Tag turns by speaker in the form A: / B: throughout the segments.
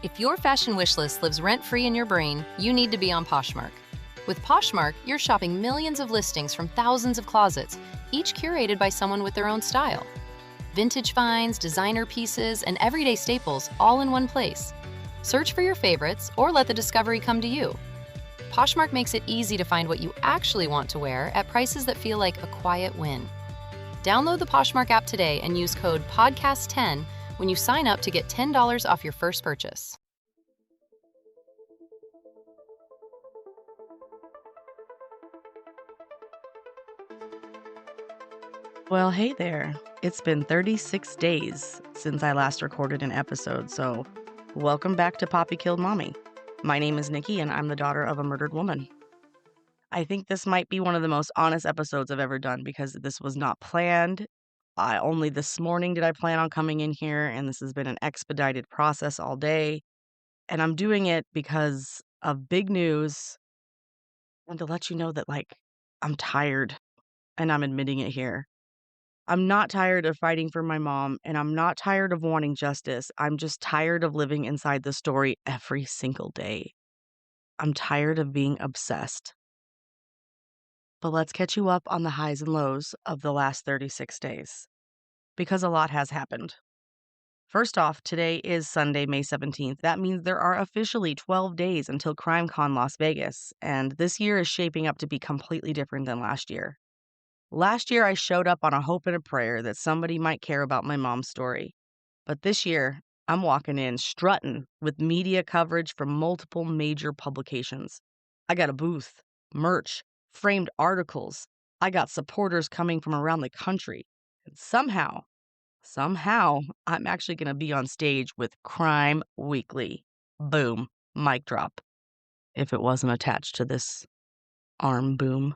A: If your fashion wish list lives rent-free in your brain, you need to be on Poshmark. With Poshmark, you're shopping millions of listings from thousands of closets, each curated by someone with their own style. Vintage finds, designer pieces, and everyday staples all in one place. Search for your favorites or let the discovery come to you. Poshmark makes it easy to find what you actually want to wear at prices that feel like a quiet win. Download the Poshmark app today and use code PODCAST10 when you sign up to get $10 off your first purchase.
B: Well, hey there. It's been 36 days since I last recorded an episode, so welcome back to Papi Killed Mommy. My name is Nikki, and I'm the daughter of a murdered woman. I think this might be one of the most honest episodes I've ever done because this was not planned. Only this morning did I plan on coming in here, and this has been an expedited process all day. And I'm doing it because of big news and to let you know that, I'm tired, and I'm admitting it here. I'm not tired of fighting for my mom, and I'm not tired of wanting justice. I'm just tired of living inside the story every single day. I'm tired of being obsessed. But let's catch you up on the highs and lows of the last 36 days, because a lot has happened. First off, today is Sunday, May 17th. That means there are officially 12 days until CrimeCon Las Vegas, and this year is shaping up to be completely different than last year. Last year, I showed up on a hope and a prayer that somebody might care about my mom's story. But this year, I'm walking in strutting with media coverage from multiple major publications. I got a booth, merch, framed articles. I got supporters coming from around the country. And somehow, I'm actually going to be on stage with Crime Weekly. Boom. Mic drop. If it wasn't attached to this arm boom.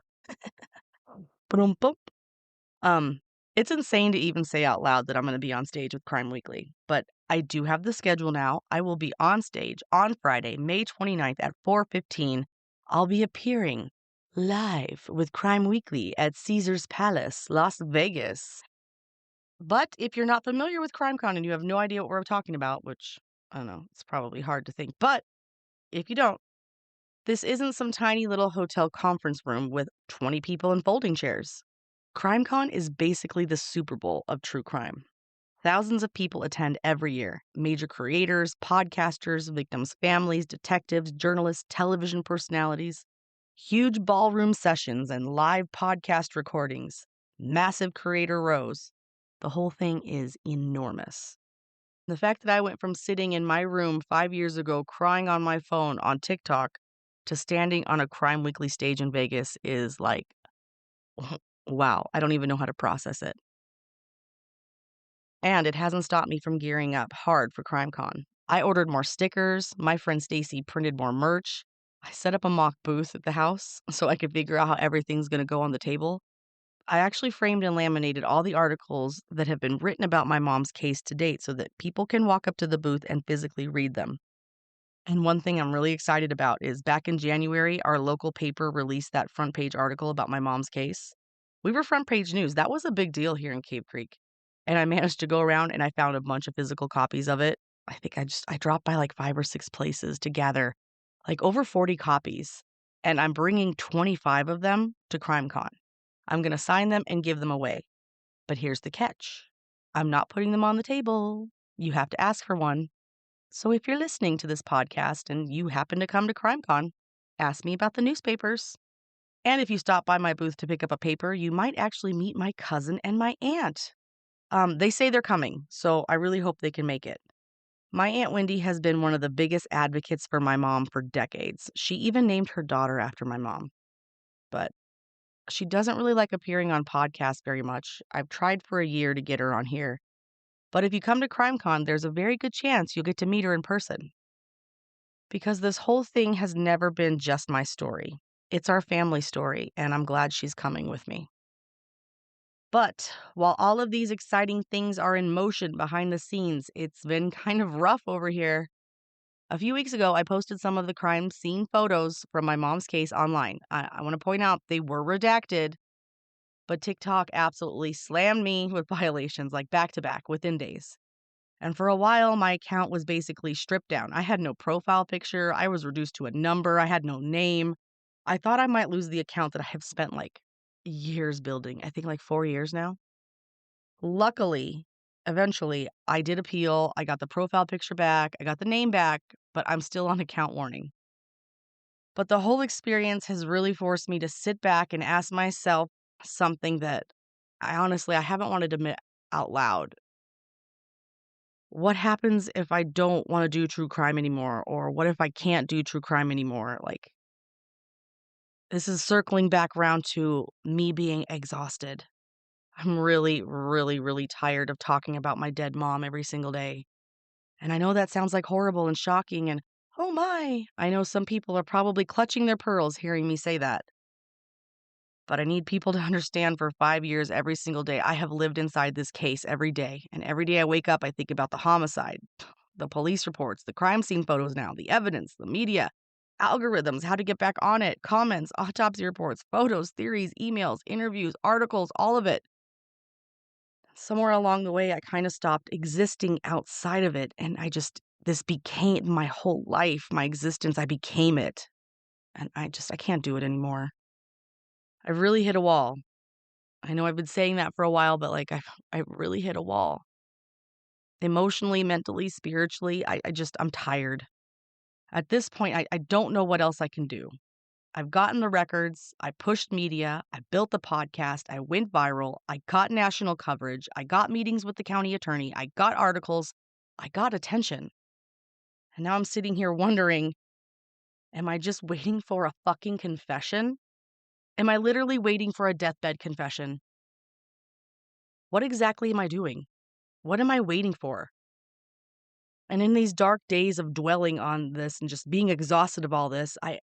B: Boom, boom. It's insane to even say out loud that I'm going to be on stage with Crime Weekly, but I do have the schedule now. I will be on stage on Friday, May 29th at 4:15. I'll be appearing live with Crime Weekly at Caesar's Palace, Las Vegas. But if you're not familiar with CrimeCon and you have no idea what we're talking about, which I don't know, it's probably hard to think, but if you don't, this isn't some tiny little hotel conference room with 20 people in folding chairs. CrimeCon is basically the Super Bowl of true crime. Thousands of people attend every year. Major creators, podcasters, victims' families, detectives, journalists, television personalities. Huge ballroom sessions and live podcast recordings. Massive creator rows. The whole thing is enormous. The fact that I went from sitting in my room 5 years ago crying on my phone on TikTok to standing on a Crime Weekly stage in Vegas is like, wow, I don't even know how to process it. And it hasn't stopped me from gearing up hard for CrimeCon. I ordered more stickers. My friend Stacy printed more merch. I set up a mock booth at the house so I could figure out how everything's going to go on the table. I actually framed and laminated all the articles that have been written about my mom's case to date so that people can walk up to the booth and physically read them. And one thing I'm really excited about is back in January, our local paper released that front page article about my mom's case. We were front page news. That was a big deal here in Cave Creek. And I managed to go around and I found a bunch of physical copies of it. I think I dropped by like 5 or 6 places to gather like over 40 copies. And I'm bringing 25 of them to CrimeCon. I'm going to sign them and give them away. But here's the catch. I'm not putting them on the table. You have to ask for one. So if you're listening to this podcast and you happen to come to CrimeCon, ask me about the newspapers. And if you stop by my booth to pick up a paper, you might actually meet my cousin and my aunt. They say they're coming, so I really hope they can make it. My Aunt Wendy has been one of the biggest advocates for my mom for decades. She even named her daughter after my mom. But she doesn't really like appearing on podcasts very much. I've tried for a year to get her on here. But if you come to CrimeCon, there's a very good chance you'll get to meet her in person. Because this whole thing has never been just my story. It's our family story, and I'm glad she's coming with me. But while all of these exciting things are in motion behind the scenes, it's been kind of rough over here. A few weeks ago, I posted some of the crime scene photos from my mom's case online. I want to point out they were redacted, but TikTok absolutely slammed me with violations like back to back within days. And for a while, my account was basically stripped down. I had no profile picture. I was reduced to a number. I had no name. I thought I might lose the account that I have spent like years building. I think like 4 years now. Luckily, eventually, I did appeal. I got the profile picture back. I got the name back, but I'm still on account warning. But the whole experience has really forced me to sit back and ask myself something that I haven't wanted to admit out loud. What happens if I don't want to do true crime anymore? Or what if I can't do true crime anymore? Like, this is circling back around to me being exhausted. I'm really, really, really tired of talking about my dead mom every single day. And I know that sounds like horrible and shocking and, oh my, I know some people are probably clutching their pearls hearing me say that. But I need people to understand for 5 years, every single day, I have lived inside this case every day. And every day I wake up, I think about the homicide, the police reports, the crime scene photos now, the evidence, the media, algorithms, how to get back on it, comments, autopsy reports, photos, theories, emails, interviews, articles, all of it. Somewhere along the way, I kind of stopped existing outside of it. And this became my whole life, my existence. I became it. And I can't do it anymore. I've really hit a wall. I know I've been saying that for a while, but like I've really hit a wall. Emotionally, mentally, spiritually, I'm tired. At this point, I don't know what else I can do. I've gotten the records, I pushed media, I built the podcast, I went viral, I got national coverage, I got meetings with the county attorney, I got articles, I got attention. And now I'm sitting here wondering, am I just waiting for a fucking confession? Am I literally waiting for a deathbed confession? What exactly am I doing? What am I waiting for? And in these dark days of dwelling on this and just being exhausted of all this, I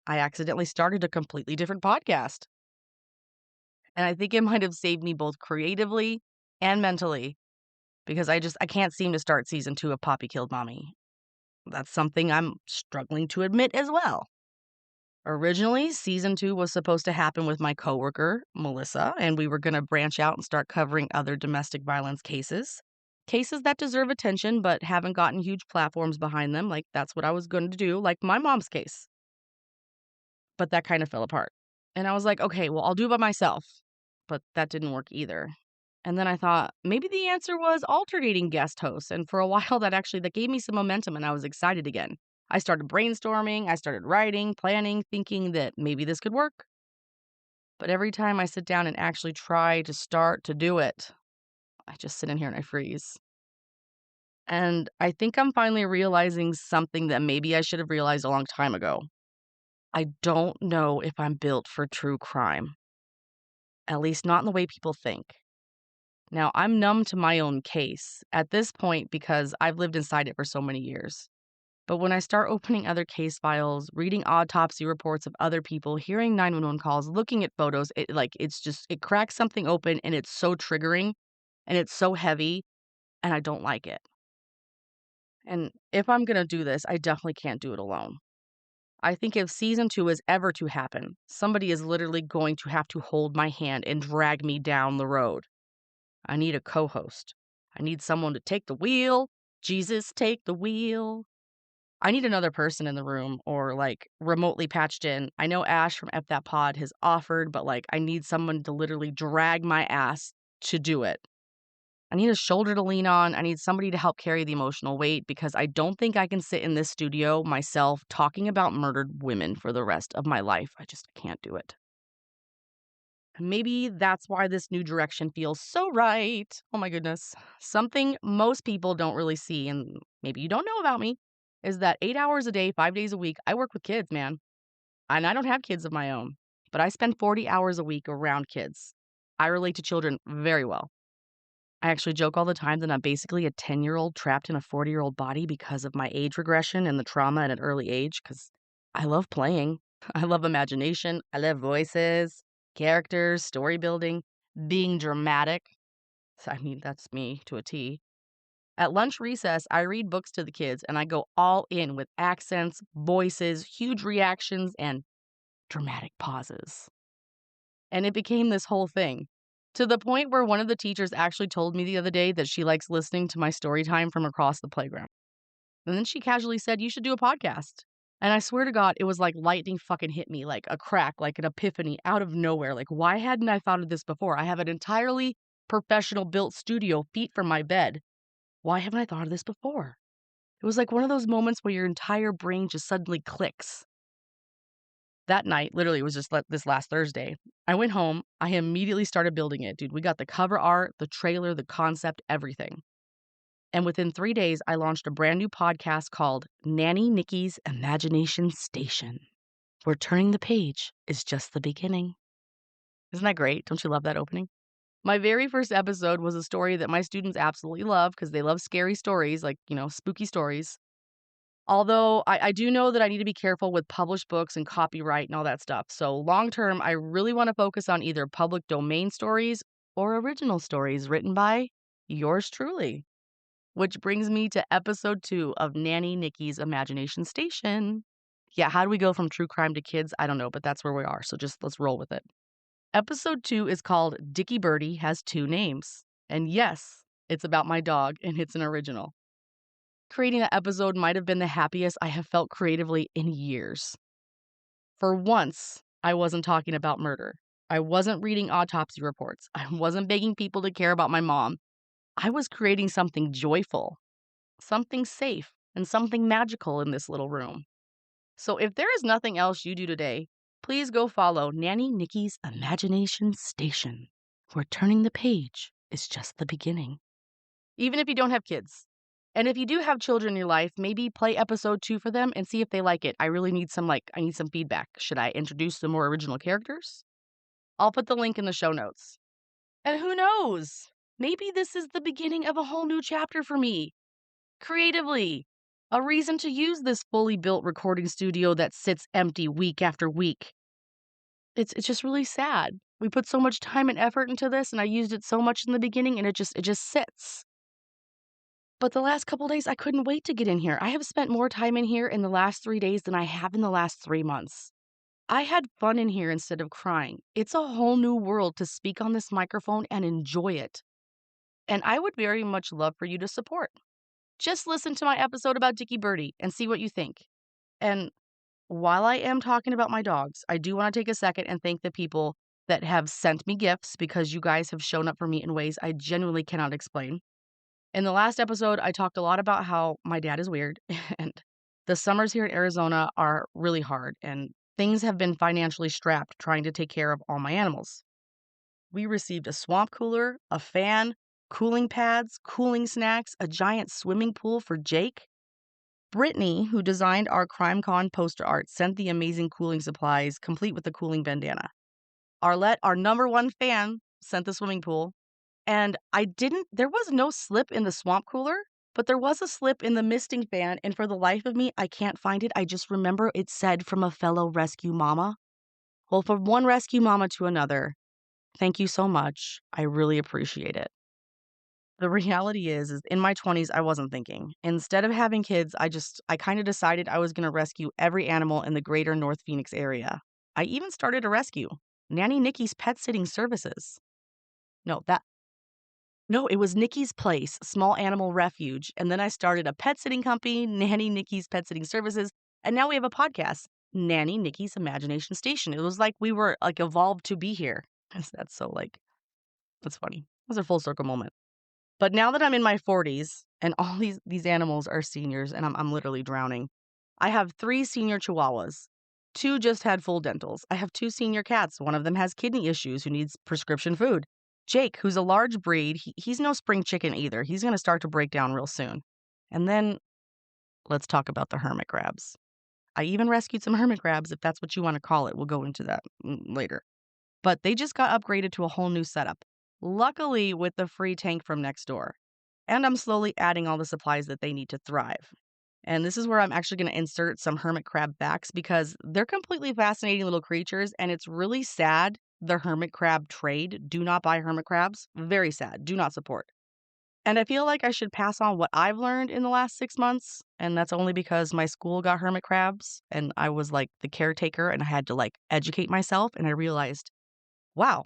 B: accidentally started a completely different podcast. And I think it might have saved me both creatively and mentally because I can't seem to start season 2 of Papi Killed Mommy. That's something I'm struggling to admit as well. Originally, season 2 was supposed to happen with my coworker, Melissa, and we were going to branch out and start covering other domestic violence cases. Cases that deserve attention but haven't gotten huge platforms behind them. Like, that's what I was going to do, like my mom's case. But that kind of fell apart. And I was like, okay, well, I'll do it by myself. But that didn't work either. And then I thought maybe the answer was alternating guest hosts. And for a while, that gave me some momentum and I was excited again. I started brainstorming, I started writing, planning, thinking that maybe this could work. But every time I sit down and actually try to start to do it, I just sit in here and I freeze. And I think I'm finally realizing something that maybe I should have realized a long time ago. I don't know if I'm built for true crime, at least not in the way people think. Now, I'm numb to my own case at this point because I've lived inside it for so many years. But when I start opening other case files, reading autopsy reports of other people, hearing 911 calls, looking at photos, it cracks something open and it's so triggering and it's so heavy and I don't like it. And if I'm going to do this, I definitely can't do it alone. I think if season 2 is ever to happen, somebody is literally going to have to hold my hand and drag me down the road. I need a co-host. I need someone to take the wheel. Jesus, take the wheel. I need another person in the room or like remotely patched in. I know Ash from F That Pod has offered, but like I need someone to literally drag my ass to do it. I need a shoulder to lean on. I need somebody to help carry the emotional weight because I don't think I can sit in this studio myself talking about murdered women for the rest of my life. I just can't do it. Maybe that's why this new direction feels so right. Oh my goodness. Something most people don't really see, and maybe you don't know about me, is that 8 hours a day, 5 days a week, I work with kids, man. And I don't have kids of my own, but I spend 40 hours a week around kids. I relate to children very well. I actually joke all the time that I'm basically a 10-year-old trapped in a 40-year-old body because of my age regression and the trauma at an early age, because I love playing. I love imagination. I love voices, characters, story building, being dramatic. I mean, that's me to a T. At lunch recess, I read books to the kids and I go all in with accents, voices, huge reactions, and dramatic pauses. And it became this whole thing. To the point where one of the teachers actually told me the other day that she likes listening to my story time from across the playground. And then she casually said, "You should do a podcast." And I swear to God, it was like lightning fucking hit me, like a crack, like an epiphany out of nowhere. Like, why hadn't I thought of this before? I have an entirely professional built studio feet from my bed. Why haven't I thought of this before? It was like one of those moments where your entire brain just suddenly clicks. That night, literally, it was just this last Thursday. I went home. I immediately started building it, dude. We got the cover art, the trailer, the concept, everything. And within 3 days, I launched a brand new podcast called Nanny Nikki's Imagination Station, where turning the page is just the beginning. Isn't that great? Don't you love that opening? My very first episode was a story that my students absolutely love because they love scary stories, like, spooky stories. Although I do know that I need to be careful with published books and copyright and all that stuff. So long term, I really want to focus on either public domain stories or original stories written by yours truly. Which brings me to episode 2 of Nanny Nikki's Imagination Station. Yeah, how do we go from true crime to kids? I don't know, but that's where we are. So just let's roll with it. Episode 2 is called Dickie Birdie Has Two Names. And yes, it's about my dog, and it's an original. Creating that episode might have been the happiest I have felt creatively in years. For once, I wasn't talking about murder. I wasn't reading autopsy reports. I wasn't begging people to care about my mom. I was creating something joyful, something safe, and something magical in this little room. So if there is nothing else you do today, please go follow Nanny Nikki's Imagination Station, where turning the page is just the beginning. Even if you don't have kids. And if you do have children in your life, maybe play episode 2 for them and see if they like it. I really need some feedback. Should I introduce some more original characters? I'll put the link in the show notes. And who knows? Maybe this is the beginning of a whole new chapter for me. Creatively. A reason to use this fully built recording studio that sits empty week after week. It's just really sad. We put so much time and effort into this, and I used it so much in the beginning, and it just sits. But the last couple days, I couldn't wait to get in here. I have spent more time in here in the last 3 days than I have in the last 3 months. I had fun in here instead of crying. It's a whole new world to speak on this microphone and enjoy it. And I would very much love for you to support. Just listen to my episode about Dickie Birdie and see what you think. And while I am talking about my dogs, I do want to take a second and thank the people that have sent me gifts because you guys have shown up for me in ways I genuinely cannot explain. In the last episode, I talked a lot about how my dad is weird and the summers here in Arizona are really hard and things have been financially strapped trying to take care of all my animals. We received a swamp cooler, a fan, cooling pads, cooling snacks, a giant swimming pool for Jake. Brittany, who designed our CrimeCon poster art, sent the amazing cooling supplies, complete with the cooling bandana. Arlette, our number one fan, sent the swimming pool. And there was no slip in the swamp cooler, but there was a slip in the misting fan. And for the life of me, I can't find it. I just remember it said from a fellow rescue mama. Well, from one rescue mama to another, thank you so much. I really appreciate it. The reality is in my 20s, I wasn't thinking. Instead of having kids, I kind of decided I was going to rescue every animal in the greater North Phoenix area. I even started a rescue, Nanny Nikki's Pet Sitting Services. No, it was Nikki's Place, Small Animal Refuge. And then I started a pet sitting company, Nanny Nikki's Pet Sitting Services. And now we have a podcast, Nanny Nikki's Imagination Station. It was like we were evolved to be here. That's funny. It was a full circle moment. But now that I'm in my 40s and all these animals are seniors and I'm literally drowning, I have 3 senior chihuahuas. 2 just had full dentals. I have 2 senior cats. One of them has kidney issues who needs prescription food. Jake, who's a large breed, he's no spring chicken either. He's going to start to break down real soon. And then let's talk about the hermit crabs. I even rescued some hermit crabs, if that's what you want to call it. We'll go into that later. But they just got upgraded to a whole new setup. Luckily, with the free tank from next door. And I'm slowly adding all the supplies that they need to thrive. And this is where I'm actually going to insert some hermit crab facts because they're completely fascinating little creatures. And it's really sad, the hermit crab trade. Do not buy hermit crabs. Very sad. Do not support. And I feel like I should pass on what I've learned in the last 6 months. And that's only because my school got hermit crabs and I was like the caretaker and I had to educate myself. And I realized, wow,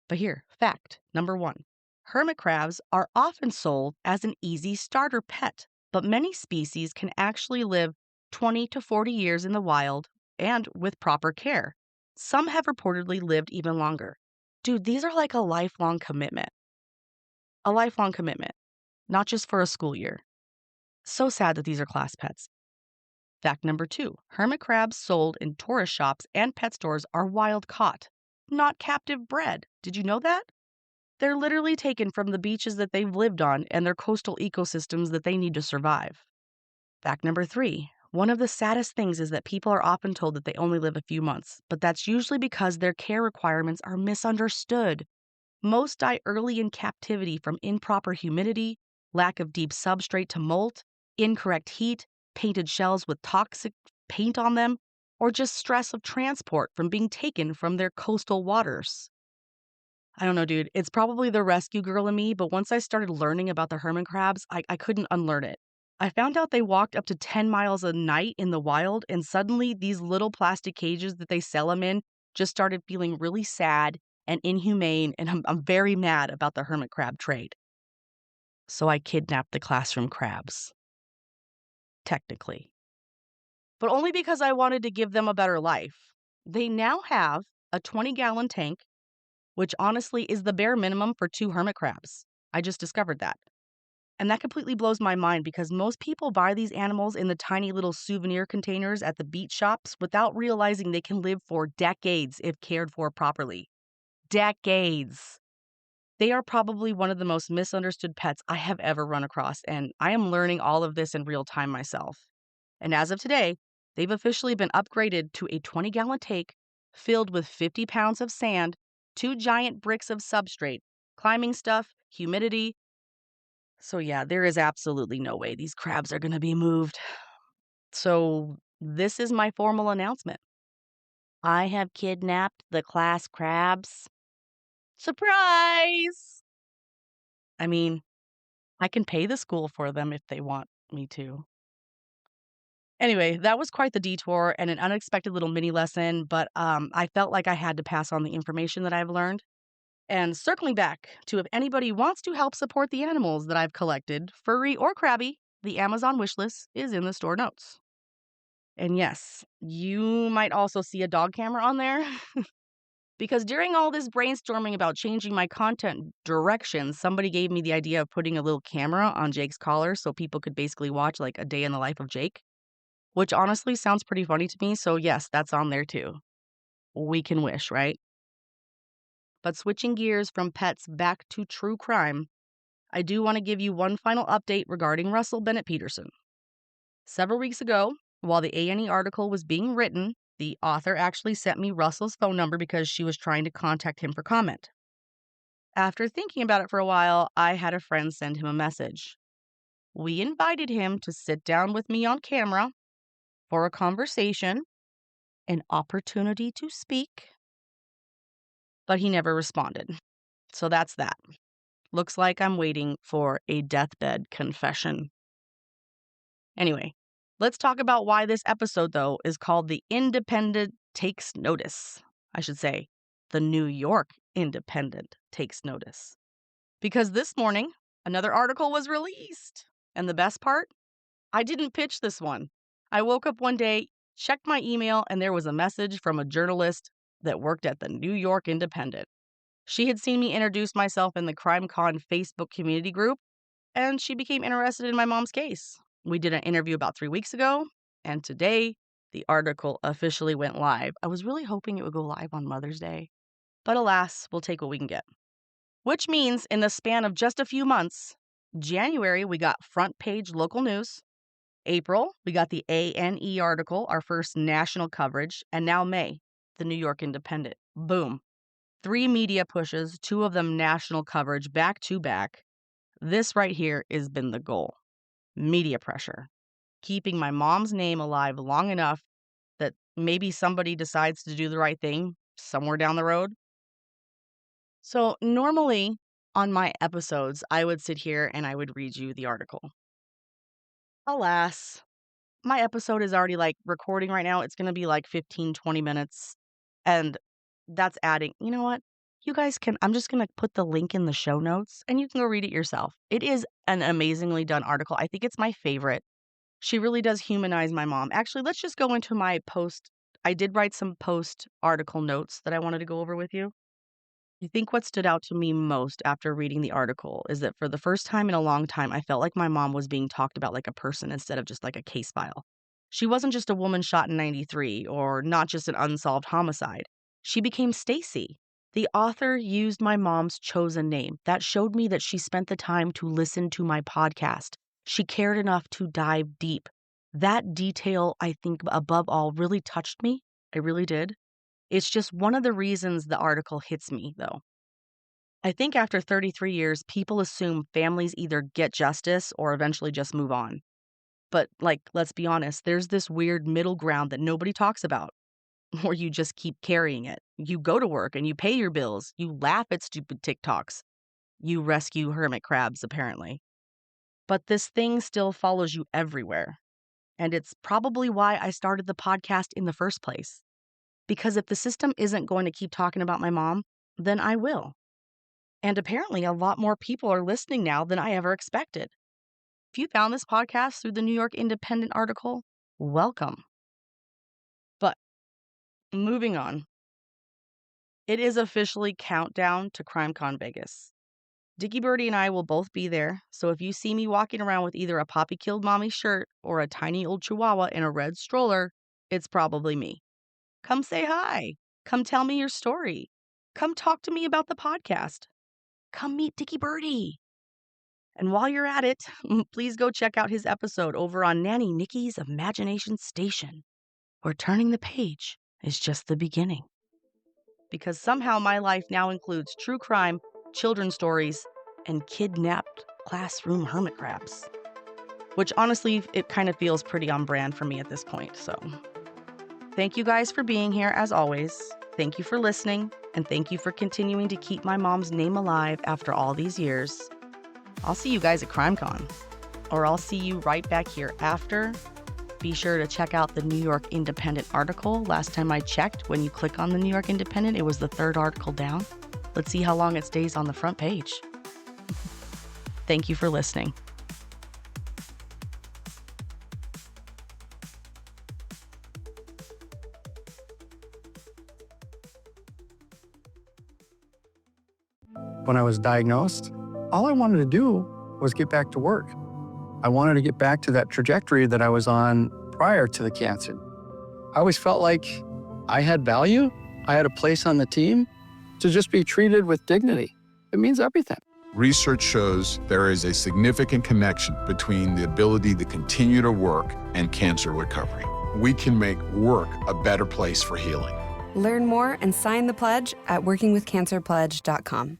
B: But here, fact number one, hermit crabs are often sold as an easy starter pet, but many species can actually live 20 to 40 years in the wild and with proper care. Some have reportedly lived even longer. Dude, these are like a lifelong commitment. A lifelong commitment, not just for a school year. So sad that these are class pets. Fact number two, hermit crabs sold in tourist shops and pet stores are wild caught, not captive bred. Did you know that? They're literally taken from the beaches that they've lived on and their coastal ecosystems that they need to survive. Fact number three, one of the saddest things is that people are often told that they only live a few months, but that's usually because their care requirements are misunderstood. Most die early in captivity from improper humidity, lack of deep substrate to molt, incorrect heat, painted shells with toxic paint on them, or just stress of transport from being taken from their coastal waters. I don't know, dude. It's probably the rescue girl in me, but once I started learning about the hermit crabs, I couldn't unlearn it. I found out they walked up to 10 miles a night in the wild, and suddenly these little plastic cages that they sell them in just started feeling really sad and inhumane, and I'm very mad about the hermit crab trade. So I kidnapped the classroom crabs, technically, but only because I wanted to give them a better life. They now have a 20-gallon tank, which honestly is the bare minimum for 2 hermit crabs. I just discovered that. And that completely blows my mind because most people buy these animals in the tiny little souvenir containers at the beach shops without realizing they can live for decades if cared for properly. Decades. They are probably one of the most misunderstood pets I have ever run across, and I am learning all of this in real time myself. And as of today, they've officially been upgraded to a 20-gallon tank filled with 50 pounds of sand, 2 giant bricks of substrate, climbing stuff, humidity. So, yeah, there is absolutely no way these crabs are going to be moved. So, this is my formal announcement. I have kidnapped the class crabs. Surprise! I mean, I can pay the school for them if they want me to. Anyway, that was quite the detour and an unexpected little mini lesson, but I felt like I had to pass on the information that I've learned. And circling back to if anybody wants to help support the animals that I've collected, furry or crabby, the Amazon wishlist is in the store notes. And yes, you might also see a dog camera on there. Because during all this brainstorming about changing my content direction, somebody gave me the idea of putting a little camera on Jake's collar so people could basically watch like a day in the life of Jake, which honestly sounds pretty funny to me. So, yes, that's on there too. We can wish, right? But switching gears from pets back to true crime, I do want to give you one final update regarding Russell Bennett Peterson. Several weeks ago, while the A&E article was being written, the author actually sent me Russell's phone number because she was trying to contact him for comment. After thinking about it for a while, I had a friend send him a message. We invited him to sit down with me on camera for a conversation, an opportunity to speak, but he never responded. So that's that. Looks like I'm waiting for a deathbed confession. Anyway, let's talk about why this episode, though, is called The Independent Takes Notice. I should say, The New York Independent Takes Notice. Because this morning, another article was released. And the best part? I didn't pitch this one. I woke up one day, checked my email, and there was a message from a journalist that worked at the New York Independent. She had seen me introduce myself in the CrimeCon Facebook community group, and she became interested in my mom's case. We did an interview about 3 weeks ago, and today the article officially went live. I was really hoping it would go live on Mother's Day, but alas, we'll take what we can get. Which means in the span of just a few months, January, we got front page local news. April, we got the A&E article, our first national coverage. And now May, the New York Independent. Boom. 3 media pushes, 2 of them national coverage back to back. This right here has been the goal. Media pressure. Keeping my mom's name alive long enough that maybe somebody decides to do the right thing somewhere down the road. So normally on my episodes, I would sit here and I would read you the article. Alas, my episode is already like recording right now. It's going to be like 15, 20 minutes. And that's adding, you know what? You guys can, I'm just going to put the link in the show notes and you can go read it yourself. It is an amazingly done article. I think it's my favorite. She really does humanize my mom. Actually, let's just go into my post. I did write some post article notes that I wanted to go over with you. I think what stood out to me most after reading the article is that for the first time in a long time, I felt like my mom was being talked about like a person instead of just like a case file. She wasn't just a woman shot in 93 or not just an unsolved homicide. She became Stacy. The author used my mom's chosen name. That showed me that she spent the time to listen to my podcast. She cared enough to dive deep. That detail, I think, above all, really touched me. It really did. It's just one of the reasons the article hits me, though. I think after 33 years, people assume families either get justice or eventually just move on. But, like, let's be honest, there's this weird middle ground that nobody talks about, or you just keep carrying it. You go to work and you pay your bills. You laugh at stupid TikToks. You rescue hermit crabs, apparently. But this thing still follows you everywhere. And it's probably why I started the podcast in the first place. Because if the system isn't going to keep talking about my mom, then I will. And apparently, a lot more people are listening now than I ever expected. If you found this podcast through the New York Independent article, welcome. But moving on, it is officially countdown to CrimeCon Vegas. Dickie Birdie and I will both be there, so if you see me walking around with either a Papi Killed Mommy shirt or a tiny old chihuahua in a red stroller, it's probably me. Come say hi. Come tell me your story. Come talk to me about the podcast. Come meet Dickie Birdie. And while you're at it, please go check out his episode over on Nanny Nikki's Imagination Station, where turning the page is just the beginning. Because somehow my life now includes true crime, children's stories, and kidnapped classroom hermit crabs. Which honestly, it kind of feels pretty on brand for me at this point, so. Thank you guys for being here as always. Thank you for listening, and thank you for continuing to keep my mom's name alive after all these years. I'll see you guys at CrimeCon, or I'll see you right back here after. Be sure to check out the New York Independent article. Last time I checked, when you click on the New York Independent, it was the third article down. Let's see how long it stays on the front page. Thank you for listening.
C: When I was diagnosed, all I wanted to do was get back to work. I wanted to get back to that trajectory that I was on prior to the cancer. I always felt like I had value. I had a place on the team to just be treated with dignity. It means everything.
D: Research shows there is a significant connection between the ability to continue to work and cancer recovery. We can make work a better place for healing.
E: Learn more and sign the pledge at workingwithcancerpledge.com.